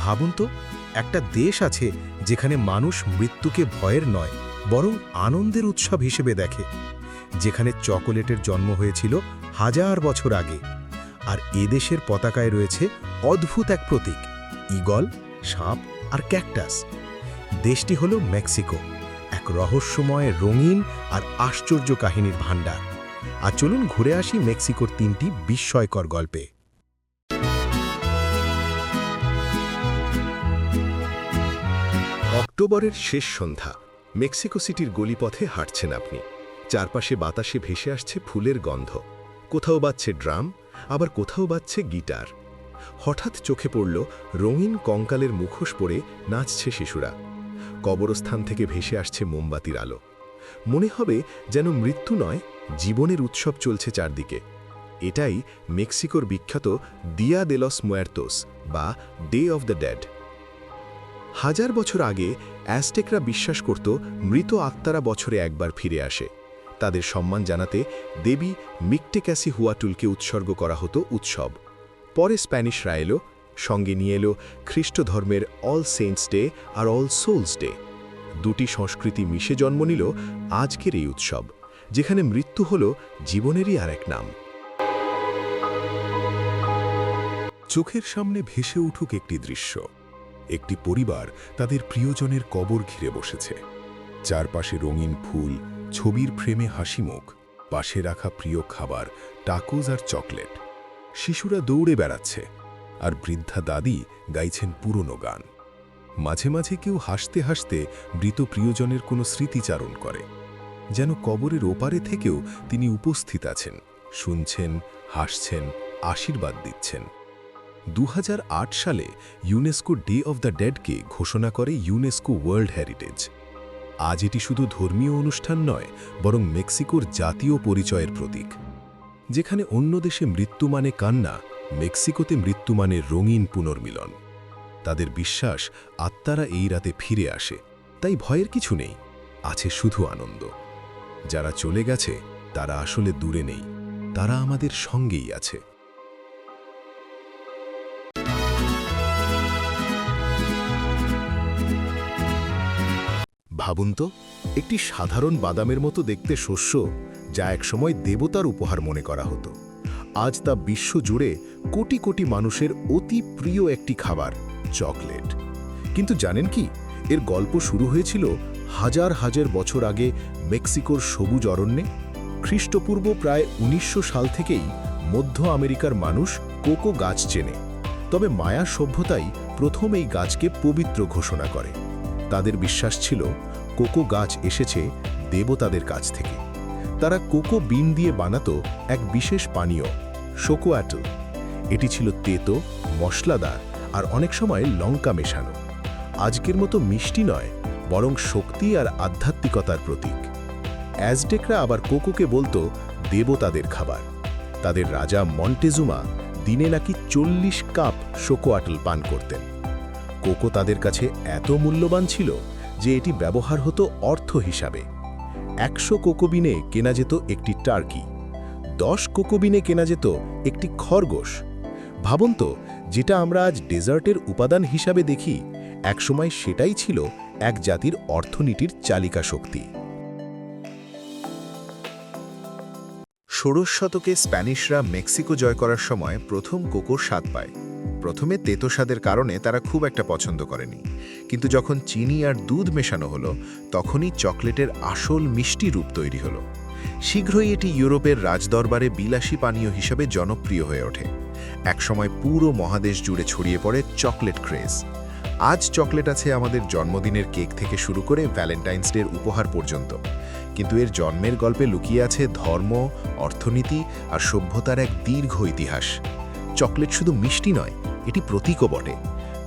ভাবুন তো, একটা দেশ আছে যেখানে মানুষ মৃত্যুকে ভয়ের নয় বরং আনন্দের উৎসব হিসেবে দেখে, যেখানে চকোলেটের জন্ম হয়েছিল হাজার বছর আগে। আর এদেশের পতাকায় রয়েছে অদ্ভুত এক প্রতীক, ঈগল, সাপ আর ক্যাকটাস। দেশটি হলো মেক্সিকো, এক রহস্যময়, রঙিন আর আশ্চর্য কাহিনীর ভাণ্ডার। আর চলুন ঘুরে আসি মেক্সিকোর 3টি বিস্ময়কর গল্পে। অক্টোবরের শেষ সন্ধ্যা, মেক্সিকো সিটির গলিপথে হাঁটছেন আপনি। চারপাশে বাতাসে ভেসে আসছে ফুলের গন্ধ, কোথাও বাজছে ড্রাম, আবার কোথাও বাজছে গিটার। হঠাৎ চোখে পড়ল রঙিন কঙ্কালের মুখোশ পরে নাচছে শিশুরা। কবরস্থান থেকে ভেসে আসছে মোমবাতির আলো। মনে হবে যেন মৃত্যু নয়, জীবনের উৎসব চলছে চারদিকে। এটাই মেক্সিকোর বিখ্যাত দিয়া দে লস মুয়ার্তোস বা ডে অফ দ্য ডেড। হাজার বছর আগে অ্যাজটেকরা বিশ্বাস করত মৃত আত্মারা বছরে একবার ফিরে আসে। তাদের সম্মান জানাতে দেবী মিকটেক্যাসিহুয়াটুলকে উৎসর্গ করা হতো উৎসব। পরে স্প্যানিশরা এলো, সঙ্গে নিয়ে এলো খ্রিস্ট ধর্মের অল সেন্টস ডে আর অল সোলস ডে। দুটি সংস্কৃতি মিশে জন্ম নিল আজকের এই উৎসব, যেখানে মৃত্যু হল জীবনেরই আরেক নাম। চোখের সামনে ভেসে উঠুক একটি দৃশ্য। একটি পরিবার তাদের প্রিয়জনের কবর ঘিরে বসেছে। চারপাশে রঙিন ফুল, ছবির ফ্রেমে হাসিমুখ, পাশে রাখা প্রিয় খাবার, টাকোজ আর চকলেট। শিশুরা দৌড়ে বেড়াচ্ছে, আর বৃদ্ধা দাদি গাইছেন পুরনো গান। মাঝে মাঝে কেউ হাসতে হাসতে মৃত প্রিয়জনের কোনো স্মৃতিচারণ করে, যেন কবরের ওপারে থেকেও তিনি উপস্থিত আছেন, শুনছেন, হাসছেন, আশীর্বাদ দিচ্ছেন। 2008 সালে ইউনেস্কো ডে অফ দ্য ডেডকে ঘোষণা করে ইউনেস্কো ওয়ার্ল্ড হেরিটেজ। আজ এটি শুধু ধর্মীয় অনুষ্ঠান নয়, বরং মেক্সিকোর জাতীয় পরিচয়ের প্রতীক। যেখানে অন্য দেশে মৃত্যু মানে কান্না, মেক্সিকোতে মৃত্যু মানে রঙিন পুনর্মিলন। তাদের বিশ্বাস আত্মারা এই রাতে ফিরে আসে, তাই ভয়ের কিছু নেই, আছে শুধু আনন্দ। যারা চলে গেছে তারা আসলে দূরে নেই, তারা আমাদের সঙ্গেই আছে। ভাবুন তো, একটি সাধারণ বাদামের মতো দেখতে শস্য, যা একসময় দেবতার উপহার মনে করা হতো, আজ তা বিশ্বজুড়ে কোটি কোটি মানুষের অতি প্রিয় একটি খাবার, চকলেট। কিন্তু জানেন কি, এর গল্প শুরু হয়েছিল হাজার হাজার বছর আগে মেক্সিকোর সবুজ অরণ্যে। খ্রিস্টপূর্ব প্রায় 1900 সাল থেকেই মধ্য আমেরিকার মানুষ কোকো গাছ চেনে। তবে মায়া সভ্যতাই প্রথম এই গাছকে পবিত্র ঘোষণা করে। তাদের বিশ্বাস ছিল কোকো গাছ এসেছে দেবতাদের কাছ থেকে। তারা কোকো বিন দিয়ে বানাতো এক বিশেষ পানীয়, শোকোয়াটল। এটি ছিল তেতো, মশলাদার আর অনেক সময় লঙ্কা মেশানো। আজকের মতো মিষ্টি নয়, বরং শক্তি আর আধ্যাত্মিকতার প্রতীক। অ্যাজটেকরা আবার কোকোকে বলতো দেবতাদের খাবার। তাদের রাজা মন্টেজুমা দিনে নাকি 40 কাপ শোকোয়াটল পান করতেন। কোকো তাদের কাছে এত মূল্যবান ছিল যে এটি ব্যবহার হতো অর্থ হিসাবে। 100 কোকোবিনে কেনা যেত একটি টার্কি, 10 কোকোবিনে কেনা যেত একটি খরগোশ। ভাবুন তো, যেটা আমরা আজ ডেজার্টের উপাদান হিসাবে দেখি, একসময় সেটাই ছিল এক জাতির অর্থনীতির চালিকা শক্তি। 16 শতকে স্প্যানিশরা মেক্সিকো জয় করার সময় প্রথম কোকোর স্বাদ পায়। প্রথমে তেতো স্বাদের কারণে তারা খুব একটা পছন্দ করেনি, কিন্তু যখন চিনি আর দুধ মেশানো হলো, তখনই চকলেটের আসল মিষ্টি রূপ তৈরি হলো। শীঘ্রই এটি ইউরোপের রাজদরবারে বিলাসী পানীয় হিসেবে জনপ্রিয় হয়ে ওঠে। একসময় পুরো মহাদেশ জুড়ে ছড়িয়ে পড়ে চকলেট ক্রেজ। আজ চকলেট আছে আমাদের জন্মদিনের কেক থেকে শুরু করে ভ্যালেন্টাইন্স ডের উপহার পর্যন্ত। কিন্তু এর জন্মের গল্পে লুকিয়ে আছে ধর্ম, অর্থনীতি আর সভ্যতার এক দীর্ঘ ইতিহাস। চকলেট শুধু মিষ্টি নয়, এটি প্রতীকও বটে।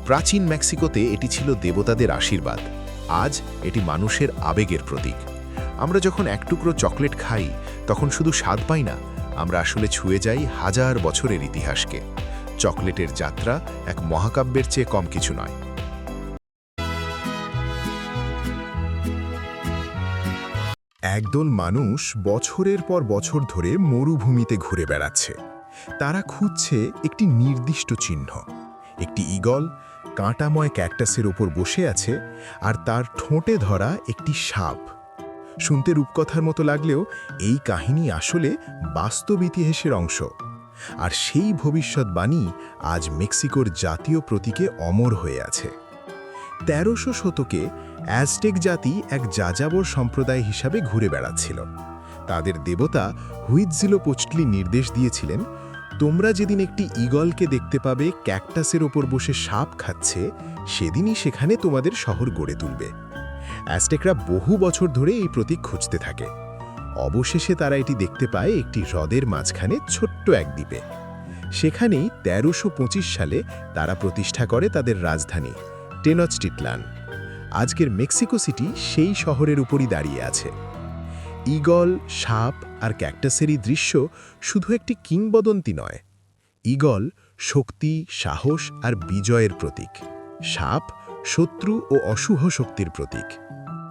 প্রাচীন মেক্সিকোতে এটি ছিল দেবতাদের আশীর্বাদ, আজ এটি মানুষের আবেগের প্রতীক। আমরা যখন এক টুকরো চকলেট খাই, তখন শুধু স্বাদ পাই না, আমরা আসলে ছুঁয়ে যাই হাজার বছরের ইতিহাসকে। চকলেটের যাত্রা এক মহাকাব্যের চেয়ে কম কিছু নয়। একদল মানুষ বছরের পর বছর ধরে মরুভূমিতে ঘুরে বেড়াচ্ছে। তারা খুঁজছে একটি নির্দিষ্ট চিহ্ন, একটি ঈগল কাঁটাময় ক্যাকটাসের ওপর বসে আছে, আর তার ঠোঁটে ধরা একটি সাপ। শুনতে রূপকথার মতো লাগলেও এই কাহিনী আসলে বাস্তব ইতিহাসের অংশ। আর সেই ভবিষ্যৎবাণী আজ মেক্সিকোর জাতীয় প্রতীকে অমর হয়ে আছে। ১৩০০ শতকে অ্যাজটেক জাতি এক যাযাবর সম্প্রদায় হিসাবে ঘুরে বেড়াচ্ছিল। তাদের দেবতা হুইৎজিলোপোচট্লি নির্দেশ দিয়েছিলেন, তোমরা যেদিন একটি ঈগলকে দেখতে পাবে ক্যাকটাসের ওপর বসে সাপ খাচ্ছে, সেদিনই সেখানে তোমাদের শহর গড়ে তুলবে। অ্যাজটেকরা বহু বছর ধরে এই প্রতীক খুঁজতে থাকে। অবশেষে তারা এটি দেখতে পায় একটি হ্রদের মাঝখানে ছোট্ট এক দ্বীপে। সেখানেই ১৩২৫ সালে তারা প্রতিষ্ঠা করে তাদের রাজধানী টেনচটিটলান। আজকের মেক্সিকো সিটি সেই শহরের উপরই দাঁড়িয়ে আছে। ঈগল, সাপ আর ক্যাকটাসেরই দৃশ্য শুধু একটি কিংবদন্তি নয়। ঈগল শক্তি, সাহস আর বিজয়ের প্রতীক। সাপ শত্রু ও অশুভ শক্তির প্রতীক।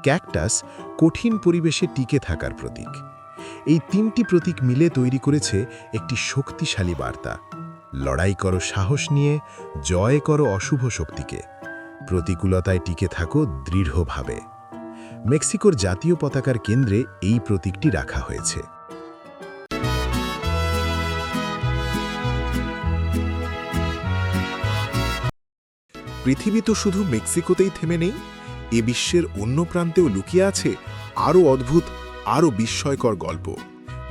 ক্যাকটাস কঠিন পরিবেশে টিকে থাকার প্রতীক। এই তিনটি প্রতীক মিলে তৈরি করেছে একটি শক্তিশালী বার্তা: লড়াই করো সাহস নিয়ে, জয় করো অশুভ শক্তিকে, প্রতিকূলতায় টিকে থাকো দৃঢ়ভাবে। মেক্সিকোর জাতীয় পতাকার কেন্দ্রে এই প্রতীকটি রাখা হয়েছে। পৃথিবী তো শুধু মেক্সিকোতেই থেমে নেই, এ বিশ্বের অন্য প্রান্তেও লুকিয়ে আছে আরও অদ্ভুত, আরও বিস্ময়কর গল্প,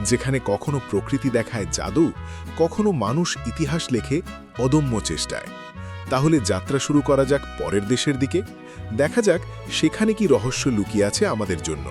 যেখানে কখনো প্রকৃতি দেখায় জাদু, কখনো মানুষ ইতিহাস লেখে অদম্য চেষ্টায়। তাহলে যাত্রা শুরু করা যাক পরের দেশের দিকে। দেখা যাক সেখানে কি রহস্য লুকিয়ে আছে আমাদের জন্য।